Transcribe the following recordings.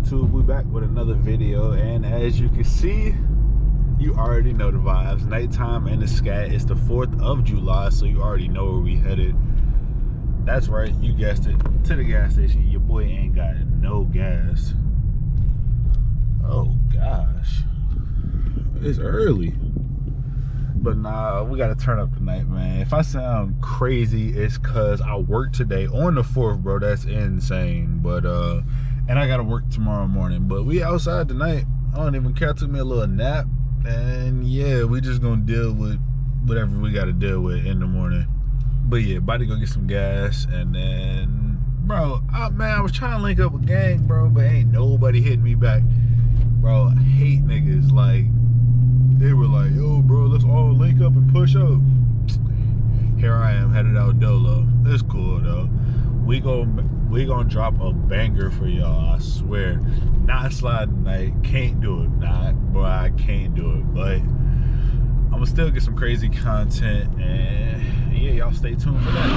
YouTube? We back with another video, and as you can see, you already know the vibes. Nighttime in the scat. It's the 4th of July, so you already know where we headed. That's right, you guessed it, to the gas station. Your boy ain't got no gas. Oh gosh, it's early. But nah, we gotta turn up tonight, man. If I sound crazy, it's cause I work today on the 4th, bro. That's insane. But and I gotta work tomorrow morning. But we outside tonight. I don't even care. I took me a little nap, and yeah, we just gonna deal with whatever we gotta deal with in the morning. But yeah, about to go get some gas, and then, bro, man, I was trying to link up with gang, bro, but ain't nobody hitting me back, bro. I hate niggas. Like, they were like, yo, bro, let's all link up and push up. Here I am, headed out dolo. It's cool, though. We gonna drop a banger for y'all, I swear. Not sliding tonight. Can't do it. Nah, bro, I can't do it. But I'm gonna still get some crazy content. And yeah, y'all stay tuned for that.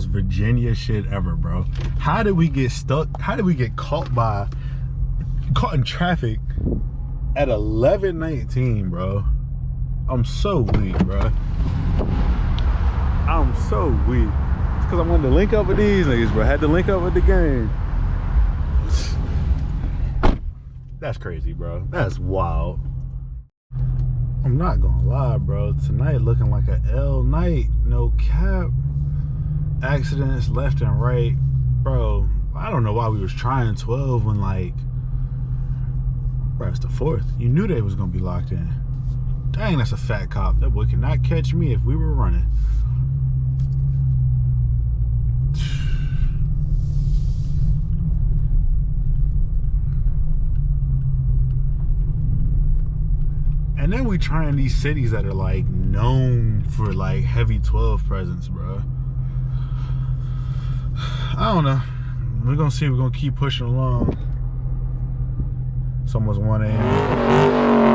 Virginia shit ever, bro. How did we get stuck? How did we get caught in traffic at 11:19, bro? I'm so weak, bro. I'm so weak. It's because I wanted to link up with these niggas, bro. I had to link up with the gang. That's crazy, bro. That's wild. I'm not gonna lie, bro. Tonight looking like a L night. No cap. Accidents left and right, bro. I don't know why we was trying 12 when, like, bro, it's the 4th. You knew they was gonna be locked in. Dang, that's a fat cop. That boy cannot catch me if we were running. And then we trying these cities that are like known for like heavy 12 presence, bro. I don't know. We're gonna see. We're gonna keep pushing along. It's almost 1 a.m.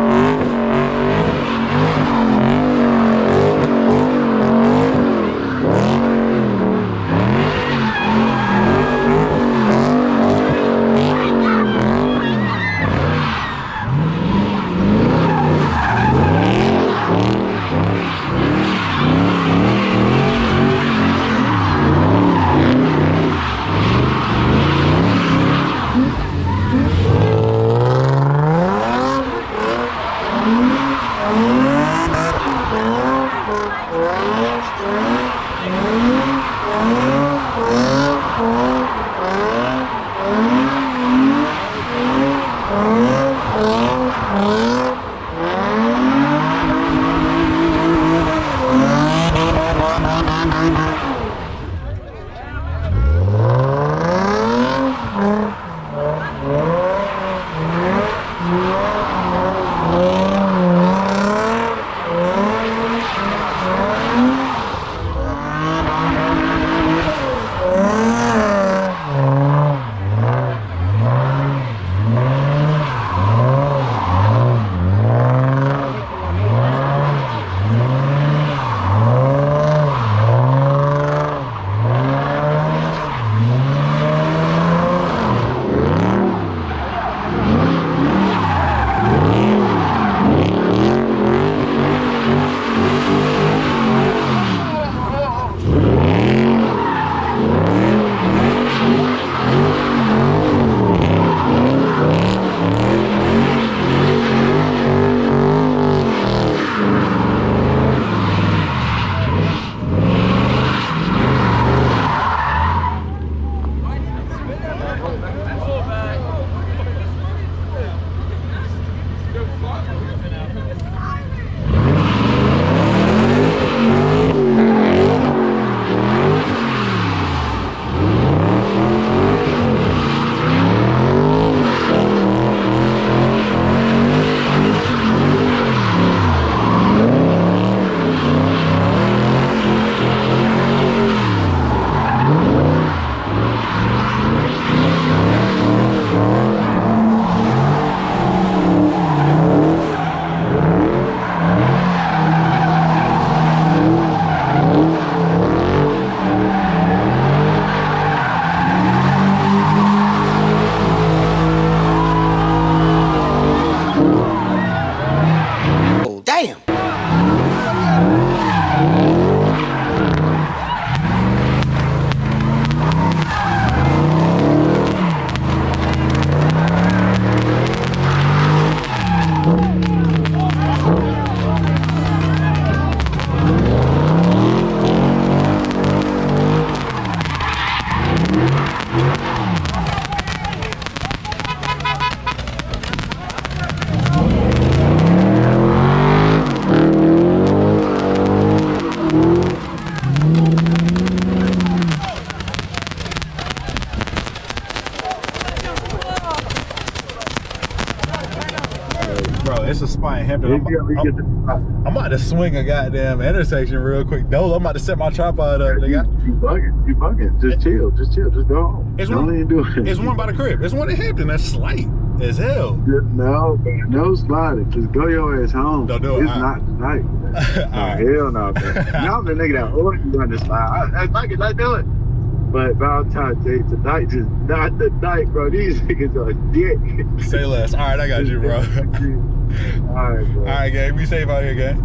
Hampton. I'm about to swing a goddamn intersection real quick. No, I'm about to set my tripod up. You bugging. Just chill. Just go home. Don't even do it. It's one by the crib. It's one in Hampton. That's slight as hell. No, man, no sliding. Just go your ass home. Don't do it. It's not tonight. Hell no, man. Now the nigga that ordered you on the slide. I fucking not do it. But Valentine's Day tonight, just not the night, bro. These niggas are dick. Say less. All right, I got you, bro. All right, bro. All right, gang. Be safe out here, gang.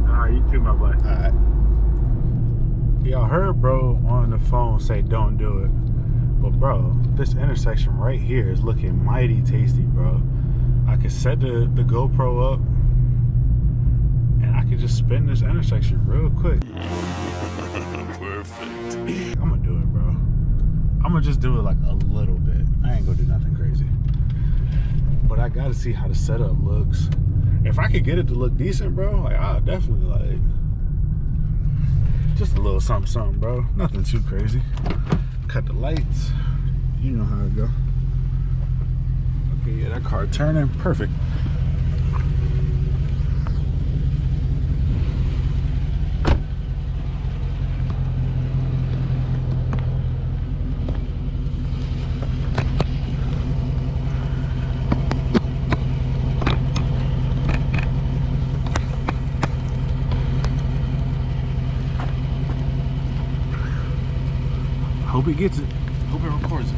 All right, you too, my boy. All right. Y'all heard bro on the phone say don't do it. But bro, this intersection right here is looking mighty tasty, bro. I could set the GoPro up and I could just spin this intersection real quick. Perfect. I'm gonna do it, bro. I'm gonna just do it like a little bit. I ain't gonna do nothing crazy. But I gotta see how the setup looks. If I could get it to look decent, bro, like I'll definitely like just a little something, bro. Nothing too crazy. Cut the lights. You know how it go. Okay, yeah, that car turning perfect. Hope it gets it. Hope it records it.